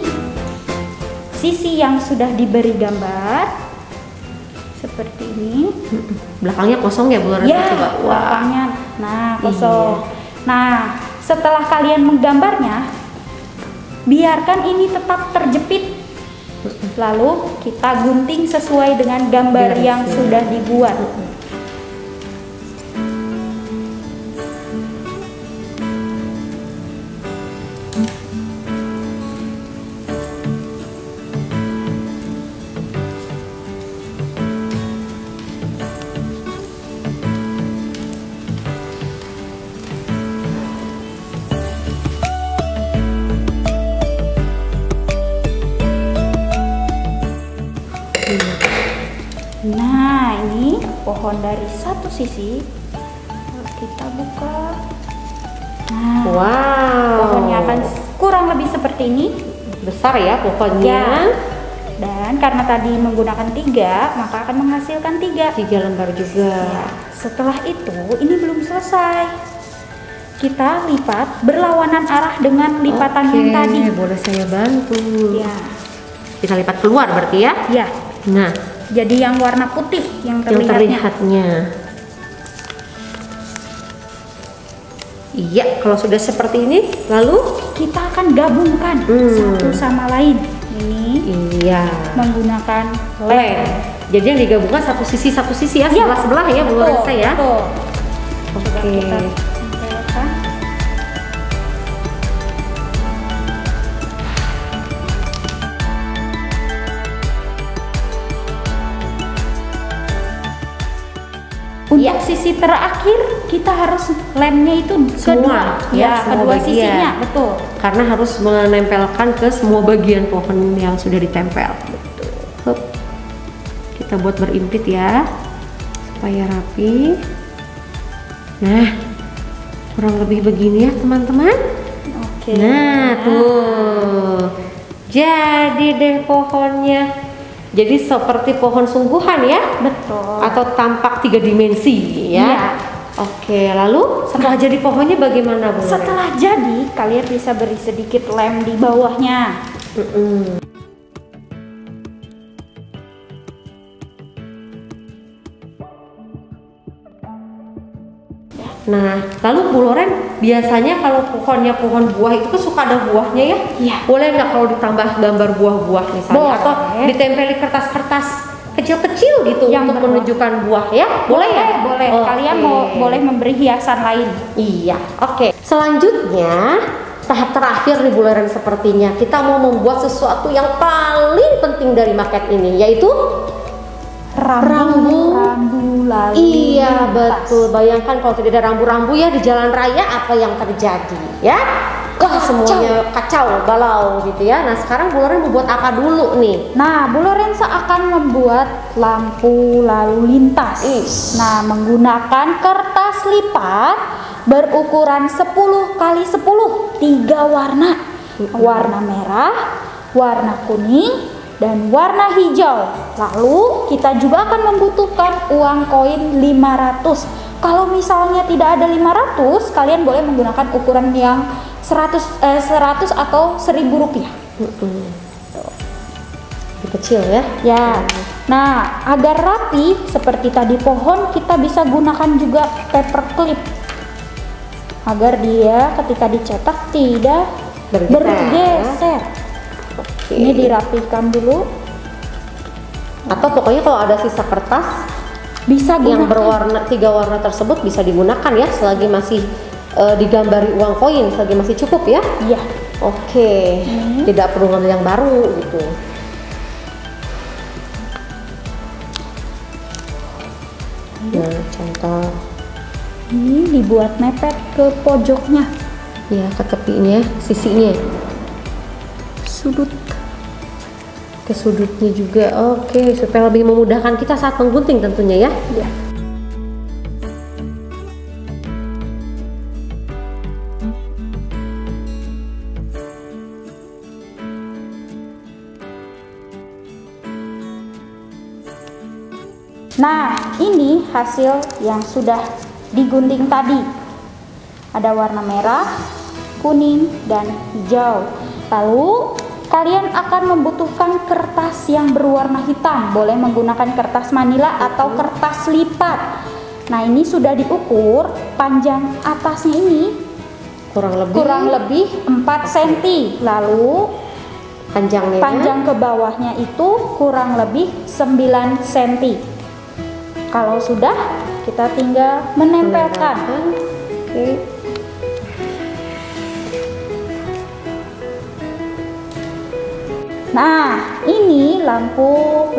sisi yang sudah diberi gambar seperti ini. Belakangnya kosong ya Bu Lorenza, Ya, coba. Wah. belakangnya. Nah, kosong. Nah, setelah kalian menggambarnya, biarkan ini tetap terjepit. Lalu kita gunting sesuai dengan gambar Garisnya. yang sudah dibuat. Nah, ini pohon dari satu sisi. Kita buka. Nah, Wow. pohonnya akan kurang lebih seperti ini. Besar ya pohonnya. Ya. Dan karena tadi menggunakan 3, maka akan menghasilkan 3. 3 lembar juga. Ya, setelah itu, ini belum selesai. Kita lipat berlawanan arah dengan lipatan yang Oke, tadi. boleh saya bantu. Ya, Kita lipat keluar berarti ya. ya. Nah, Jadi yang warna putih yang yang terlihatnya. terlihatnya. Iya, kalau sudah seperti ini, lalu Kita akan gabungkan satu sama lain. Ini iya, menggunakan lem. Jadi yang digabungkan satu sisi ya, Ya, sebelah ya Bu Lorenza ya. betul. Coba Oke. kita tempelkan. Untuk sisi terakhir kita harus lemnya itu Semua, kedua, ya, semua kedua bagian. sisinya, betul. Karena harus menempelkan ke semua bagian pohon yang sudah ditempel. Hup. Kita buat berimpit ya, supaya rapi. Nah, kurang lebih begini ya teman-teman. Oke. Nah, tuh. Jadi deh pohonnya. Jadi seperti pohon sungguhan ya, Betul. atau tampak 3 dimensi ya. Iya. Oke, lalu setelah jadi pohonnya bagaimana Bu? Setelah jadi, kalian bisa beri sedikit lem di bawahnya. Mm-mm. Nah, lalu Bu Loren, biasanya kalau pohonnya pohon buah itu kan suka ada buahnya ya? Iya. Boleh nggak kalau ditambah gambar buah-buah misalnya? Boleh. Atau ditempeli kertas-kertas kecil-kecil gitu Yang untuk berbuah. menunjukkan buah ya? Boleh ya? Boleh. Oke. Kalian boleh memberi hiasan lain. Iya, oke. Selanjutnya, tahap terakhir nih Bu Loren sepertinya. Kita mau membuat sesuatu yang paling penting dari maket ini, yaitu Rambu. Rambu lalu iya, lintas. betul. Bayangkan kalau tidak ada rambu-rambu ya di jalan raya, apa yang terjadi ya? Wah, semuanya kacau, balau gitu ya. Nah, sekarang Bu Loren mau buat apa dulu nih? Nah, Bu Lorenza akan membuat lampu lalu lintas. Is. Nah, menggunakan kertas lipat berukuran 10 x 10, 3 warna. Warna merah, warna kuning, dan warna hijau. Lalu kita juga akan membutuhkan uang koin 500. Kalau misalnya tidak ada 500, kalian boleh menggunakan ukuran yang 100 atau 1.000 rupiah. Lebih kecil ya? Ya. Nah, agar rapi seperti tadi pohon, kita bisa gunakan juga paper clip agar dia ketika dicetak tidak bergeser. Oke. Ini dirapikan dulu. Atau pokoknya kalau ada sisa kertas Bisa yang gunakan. berwarna 3 warna tersebut bisa digunakan ya selagi masih digambari uang koin selagi masih cukup ya. Iya. Oke, tidak perlu ngambil yang baru gitu. Nah, contoh Ini dibuat mepet ke pojoknya, ya, ke tepinya, sisinya, sudut. ke sudutnya juga. Oke, supaya lebih memudahkan kita saat menggunting tentunya ya. Iya. Nah, ini hasil yang sudah digunting tadi. Ada warna merah, kuning, dan hijau. Lalu, kalian akan membutuhkan kertas yang berwarna hitam. Boleh menggunakan kertas manila atau kertas lipat. Nah, ini sudah diukur. Panjang atasnya ini kurang lebih 4 cm. Lalu, panjang ke bawahnya itu kurang lebih 9 cm. Kalau sudah, kita tinggal menempelkan. Oke. Nah, ini lampu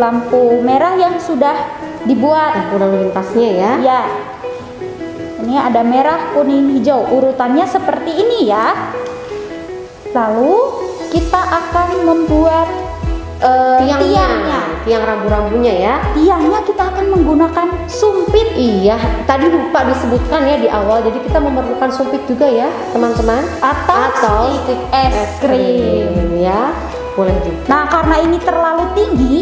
merah yang sudah dibuat. Lampu lalu lintasnya ya. Ya. Ini ada merah, kuning, hijau. Urutannya seperti ini ya. Lalu kita akan membuat tiang rambu-rambunya ya. Tiangnya kita akan menggunakan sumpit. Iya, tadi lupa disebutkan ya di awal. Jadi kita memerlukan sumpit juga ya, teman-teman. Atau stik es krim ya. Boleh juga. Nah, karena ini terlalu tinggi,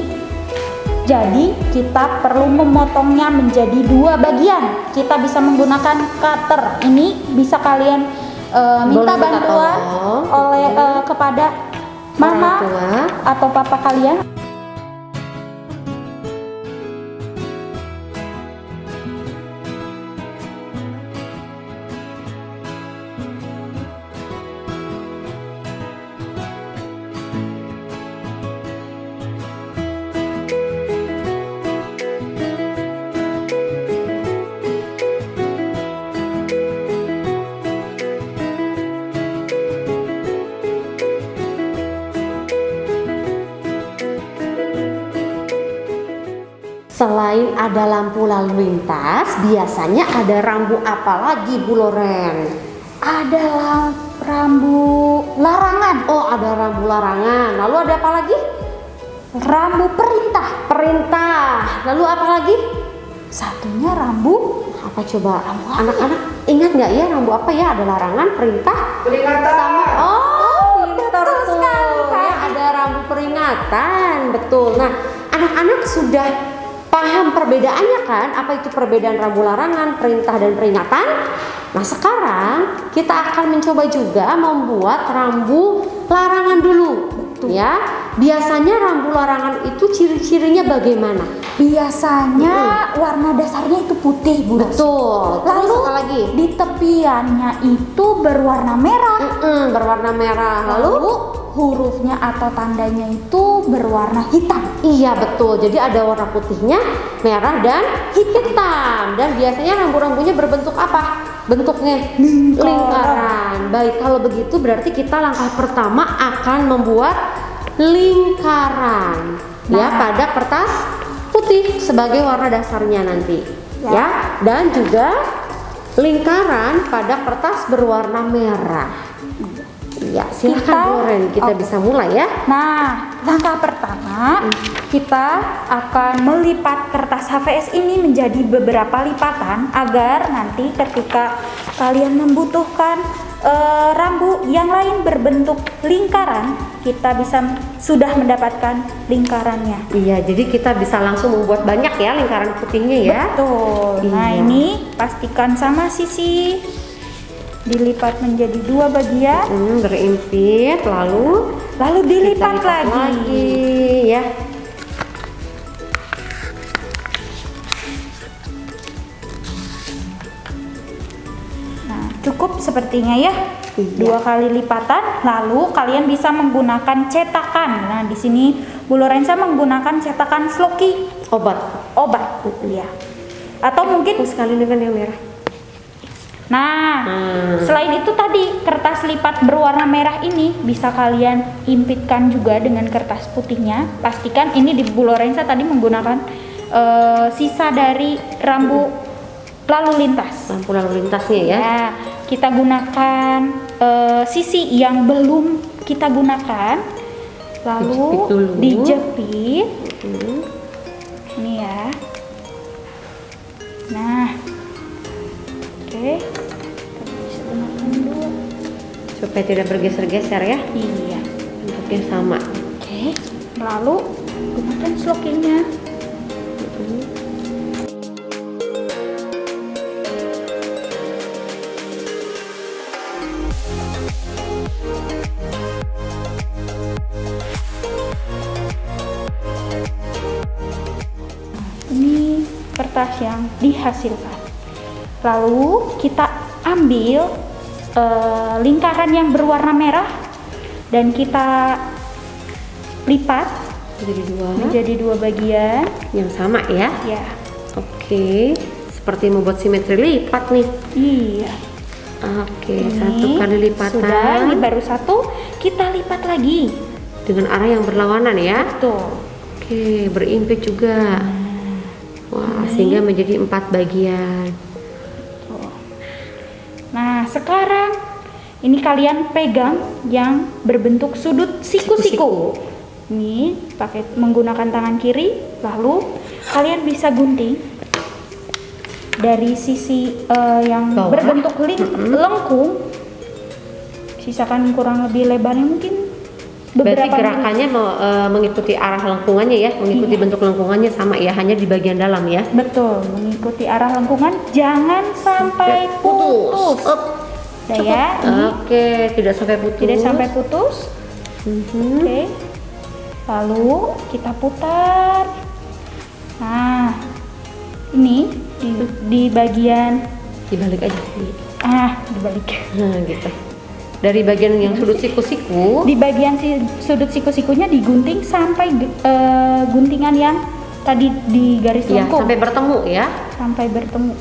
jadi kita perlu memotongnya menjadi 2 bagian. Kita bisa menggunakan cutter. Ini bisa kalian minta bantuan kepada mama atau papa kalian. Selain ada lampu lalu lintas, biasanya ada rambu apa lagi, Bu Loren? Ada rambu larangan. Oh, ada rambu larangan. Lalu ada apa lagi? Rambu perintah. Perintah. Lalu apa lagi? Satunya rambu apa coba? Anak-anak ingat nggak ya rambu apa ya? Ada larangan, perintah, Peringatan. sama betul sekali, Kak. Ya, ada rambu peringatan, betul. Nah, anak-anak sudah paham perbedaannya kan? Apa itu perbedaan rambu larangan, perintah, dan peringatan? Nah, sekarang kita akan mencoba juga membuat rambu larangan dulu. Betul. Ya, biasanya rambu larangan itu ciri-cirinya bagaimana? Biasanya warna dasarnya itu putih, Bu. Betul. Lalu Terus apa lagi? di tepiannya itu berwarna merah. Berwarna merah. Lalu hurufnya atau tandanya itu berwarna hitam. iya betul. Jadi ada warna putihnya, merah, dan hitam. Dan biasanya rambu-rambunya berbentuk apa? Bentuknya lingkaran. Baik, kalau begitu berarti kita langkah pertama akan membuat lingkaran ya pada kertas putih sebagai warna dasarnya nanti ya, dan juga lingkaran pada kertas berwarna merah. Ya, silakan Loren, kita bisa mulai ya. Nah, langkah pertama kita akan melipat kertas HVS ini menjadi beberapa lipatan agar nanti ketika kalian membutuhkan rambu yang lain berbentuk lingkaran, kita sudah mendapatkan lingkarannya. Iya, jadi kita bisa langsung membuat banyak ya lingkaran putihnya ya. Betul. Nah, Iya. ini pastikan sama sisi, dilipat menjadi 2 bagian, Berimpit, lalu dilipat kita lipat lagi ya. Nah, cukup sepertinya ya. Iya. 2 kali lipatan, lalu kalian bisa menggunakan cetakan. Nah, di sini Bu Lorenza menggunakan cetakan Sloky Obat. obat, ya. Atau mungkin Sekali dengan yang merah. Nah, selain itu tadi kertas lipat berwarna merah ini bisa kalian impitkan juga dengan kertas putihnya. Pastikan ini di Bu Lorenza tadi menggunakan sisa dari rambu lalu lintas. Lampu lalu lintasnya ya. Ya, kita gunakan sisi yang belum kita gunakan, lalu Dijepit dulu. dijepit. Ini ya. Nah, oke, kita bisa gunakan dulu. Supaya tidak bergeser-geser ya. Iya. Bentuknya sama. Oke, lalu gunakan slokingnya. Ini kertas yang dihasilkan. Lalu kita ambil lingkaran yang berwarna merah dan kita lipat menjadi dua bagian. Yang sama ya. Ya, Oke, seperti membuat simetri lipat nih. iya. Oke, Ini satu kali lipatan sudah, ini baru satu. Kita lipat lagi. dengan arah yang berlawanan ya. Betul. Oke, berimpit juga. Wah, sehingga menjadi 4 bagian. Nah, sekarang ini kalian pegang yang berbentuk sudut siku-siku. Ini pakai menggunakan tangan kiri, lalu kalian bisa gunting dari sisi yang Bawah. berbentuk lengkung. Sisakan kurang lebih lebarnya mungkin Berarti beberapa gerakannya mengikuti arah lengkungannya ya, mengikuti bentuk lengkungannya sama ya, hanya di bagian dalam ya. Betul, mengikuti arah lengkungan, jangan sampai putus. Up. Udah ya, ini Oke, tidak sampai putus. tidak sampai putus. Oke, lalu kita putar. Nah, ini di bagian Dibalik aja. dibalik. Nah, gitu. Dari bagian yang sudut siku-siku. Di bagian sudut siku-sikunya digunting sampai guntingan yang tadi di garis Ya, lengkung. sampai bertemu ya. Sampai bertemu.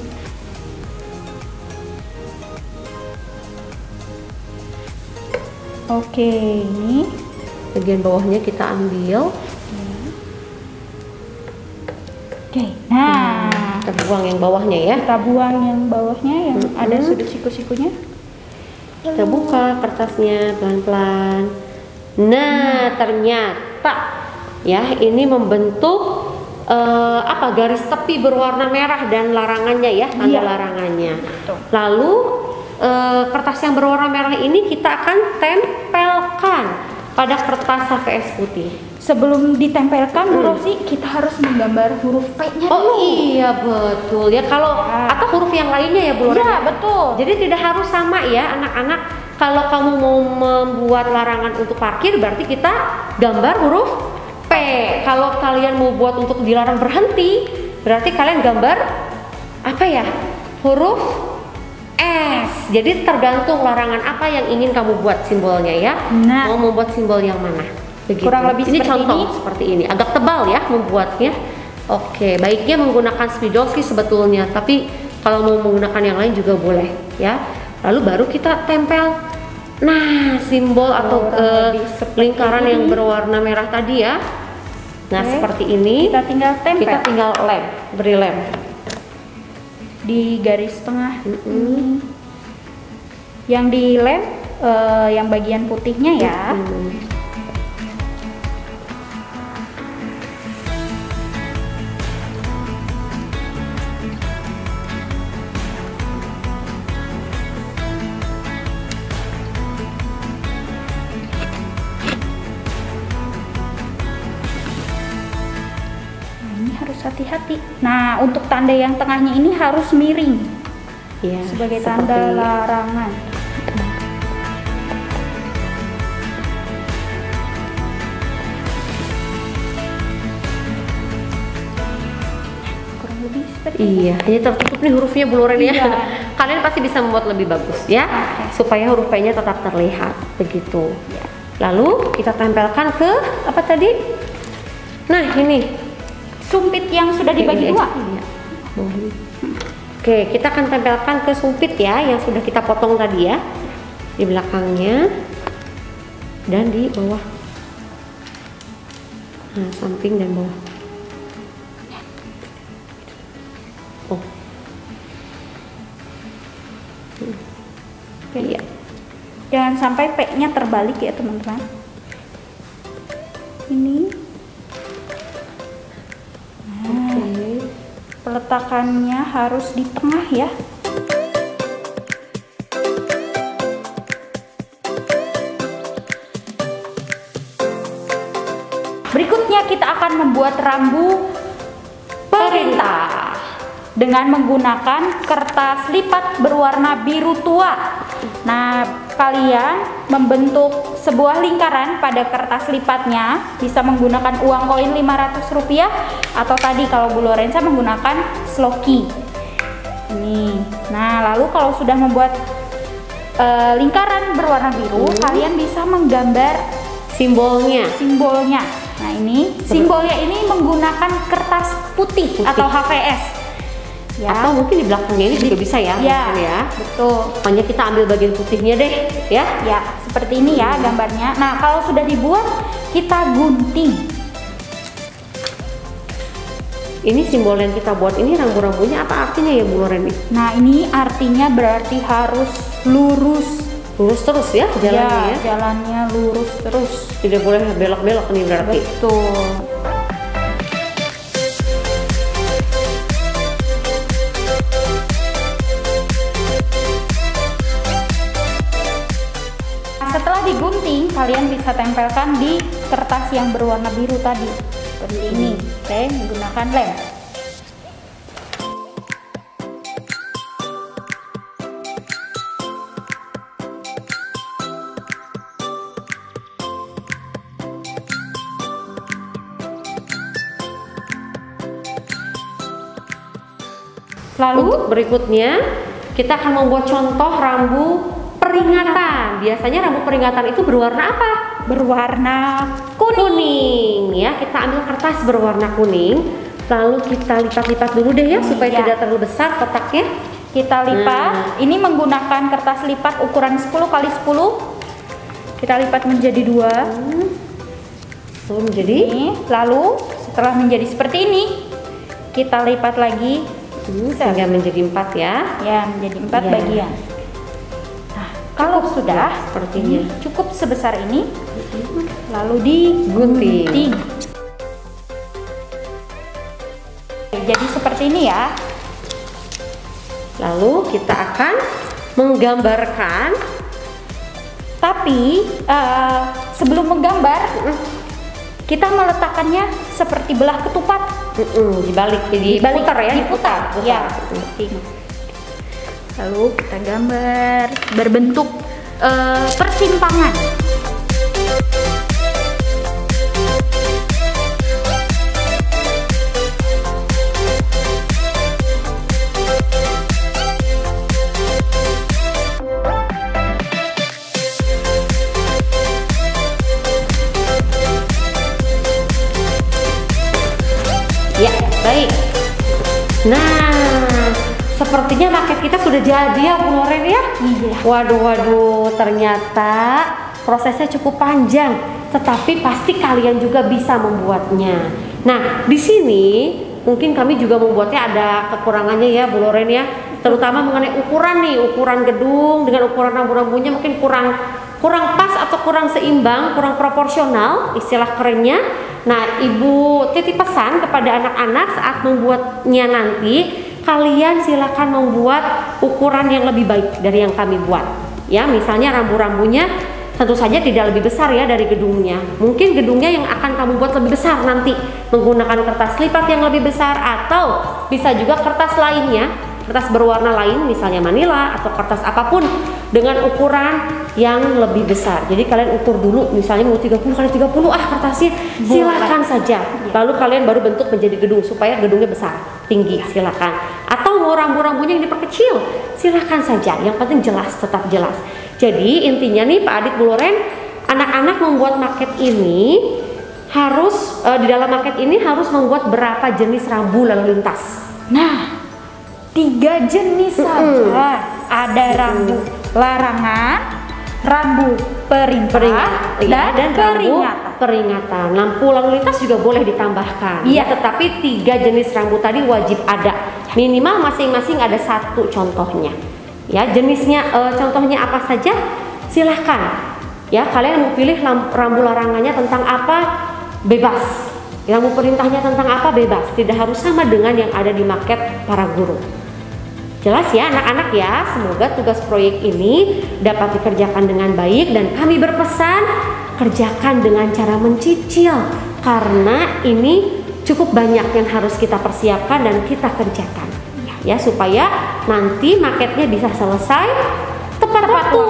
Oke, ini Bagian bawahnya kita ambil. oke. Nah, Kita buang yang bawahnya ya. kita buang yang bawahnya yang ada sudut siku-sikunya. Kita buka kertasnya pelan-pelan. Nah, ternyata ya ini membentuk garis tepi berwarna merah dan larangannya ya, tanda Iya. larangannya. Betul. Lalu kertas yang berwarna merah ini kita akan tempelkan pada kertas HVS putih. Sebelum ditempelkan, Bu Rosi, kita harus menggambar huruf P-nya Oh dulu. iya betul ya, kalau Ya. atau huruf yang lainnya ya Bu Loren? Iya, betul. Jadi tidak harus sama ya anak-anak. Kalau kamu mau membuat larangan untuk parkir, berarti kita gambar huruf P. Kalau kalian mau buat untuk dilarang berhenti, berarti kalian gambar apa ya? Huruf S. Jadi tergantung larangan apa yang ingin kamu buat simbolnya ya. Nah. Mau membuat simbol yang mana? Begitu. Kurang lebih ini seperti contoh ini. seperti ini. Agak tebal ya membuatnya. Oke, baiknya menggunakan spidol sih sebetulnya, tapi kalau mau menggunakan yang lain juga boleh ya. Lalu baru kita tempel. Nah, simbol atau Kurang lebih seperti lingkaran yang ini. berwarna merah tadi ya. Nah, Oke. seperti ini. Kita tinggal tempel Kita tinggal lem, beri lem. di garis tengah. Yang di lem yang bagian putihnya ya. Nah, ini harus hati-hati. Nah, untuk tanda yang tengahnya ini harus miring Ya, sebagai seperti tanda larangan. Kurang lebih seperti ini. Iya, ini tertutup nih hurufnya Bu Loren ya. Iya. Kalian pasti bisa membuat lebih bagus ya, supaya huruf P-nya tetap terlihat begitu. Lalu kita tempelkan ke apa tadi? Nah ini Sumpit yang sudah dibagi Ini dua. aja. Iya. Bawah ini. Oke, kita akan tempelkan ke sumpit ya, yang sudah kita potong tadi ya, di belakangnya dan di bawah. Nah, samping dan bawah. Oh. Iya. Jangan sampai P-nya terbalik ya teman-teman. Ini. Nah, peletakannya harus di tengah ya. Berikutnya kita akan membuat rambu perintah dengan menggunakan kertas lipat berwarna biru tua. Nah, kalian membentuk sebuah lingkaran pada kertas lipatnya, bisa menggunakan uang koin Rp500 atau tadi kalau Bu Lorenza menggunakan sloki. Ini. Nah, lalu kalau sudah membuat lingkaran berwarna biru, kalian bisa menggambar Simbolnya. Nah, ini simbolnya ini menggunakan kertas putih. Atau HVS. Ya. Atau mungkin di belakangnya ini juga bisa ya. Ya, betul. Pokoknya kita ambil bagian putihnya deh, ya. Ya, seperti ini ya gambarnya. Nah, kalau sudah dibuat, kita gunting. Ini simbol yang kita buat ini rambu-rambunya apa artinya ya Bu Loren? Nah, ini artinya berarti harus lurus. Lurus terus ya jalannya ya. Jalannya lurus terus. Tidak boleh belok-belok nih berarti. Betul. Setelah digunting, kalian bisa tempelkan di kertas yang berwarna biru tadi. Seperti ini. Oke, menggunakan lem. Lalu Untuk berikutnya kita akan membuat contoh rambu peringatan. Biasanya rambu peringatan itu berwarna apa? berwarna Kuning ya. Kita ambil kertas berwarna kuning, lalu kita lipat-lipat dulu deh ya supaya Iya. tidak terlalu besar kotaknya. kita lipat. Ini menggunakan kertas lipat ukuran 10 x 10. Kita lipat menjadi 2. Lalu menjadi Lalu setelah menjadi seperti ini, kita lipat lagi sehingga menjadi 4 ya. ya menjadi 4 Iya. bagian. Nah, kalau sudah sepertinya. ini cukup sebesar ini, lalu digunting. Jadi seperti ini ya. Lalu kita akan menggambarkan, Tapi sebelum menggambar, kita meletakkannya seperti belah ketupat. dibalik, diputar ya. Diputar. Ya, seperti ini. Lalu kita gambar berbentuk persimpangan. Ya, baik. Nah, sepertinya maket kita sudah jadi ya Bu Loren ya. Iya. Waduh, ternyata prosesnya cukup panjang, tetapi pasti kalian juga bisa membuatnya. Nah, di sini mungkin kami juga membuatnya ada kekurangannya ya Bu Loren ya, terutama mengenai ukuran nih, ukuran gedung dengan ukuran rambu-rambunya mungkin kurang pas atau kurang seimbang, kurang proporsional istilah kerennya. Nah, Ibu titip pesan kepada anak-anak saat membuatnya nanti, kalian silakan membuat ukuran yang lebih baik dari yang kami buat. Ya, misalnya rambu-rambunya tentu saja tidak lebih besar ya dari gedungnya. Mungkin gedungnya yang akan kamu buat lebih besar nanti menggunakan kertas lipat yang lebih besar, atau bisa juga kertas lainnya, kertas berwarna lain misalnya manila atau kertas apapun dengan ukuran yang lebih besar. Jadi kalian ukur dulu, misalnya mau 30 x 30 kertasnya, silakan saja. Lalu kalian baru bentuk menjadi gedung supaya gedungnya besar, tinggi, silakan. Atau mau rambu-rambunya yang diperkecil, silakan saja. Yang penting jelas, tetap jelas. Jadi intinya nih Pak Adit, Bu Loren, anak-anak membuat maket ini harus di dalam maket ini harus membuat berapa jenis rambu lalu lintas. Nah, 3 jenis saja. Ada rambu larangan, rambu perintah, dan peringatan. Lampu lalu lintas juga boleh ditambahkan. Iya. Tetapi 3 jenis rambu tadi wajib ada. Minimal masing-masing ada 1 contohnya. Ya, jenisnya contohnya apa saja? Silahkan. Ya, kalian mau pilih rambu larangannya tentang apa? Bebas. Rambu perintahnya tentang apa? Bebas. Tidak harus sama dengan yang ada di maket para guru. Jelas ya anak-anak ya, semoga tugas proyek ini dapat dikerjakan dengan baik dan kami berpesan kerjakan dengan cara mencicil karena ini cukup banyak yang harus kita persiapkan dan kita kerjakan ya supaya nanti maketnya bisa selesai tepat waktu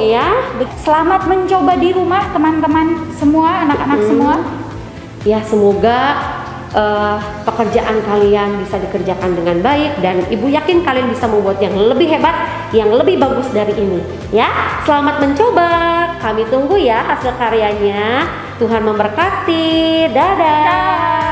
ya. Selamat mencoba di rumah teman-teman semua, anak-anak semua. Ya, semoga pekerjaan kalian bisa dikerjakan dengan baik dan ibu yakin kalian bisa membuat yang lebih hebat, yang lebih bagus dari ini ya. Selamat mencoba, kami tunggu ya hasil karyanya. Tuhan memberkati. Dadah.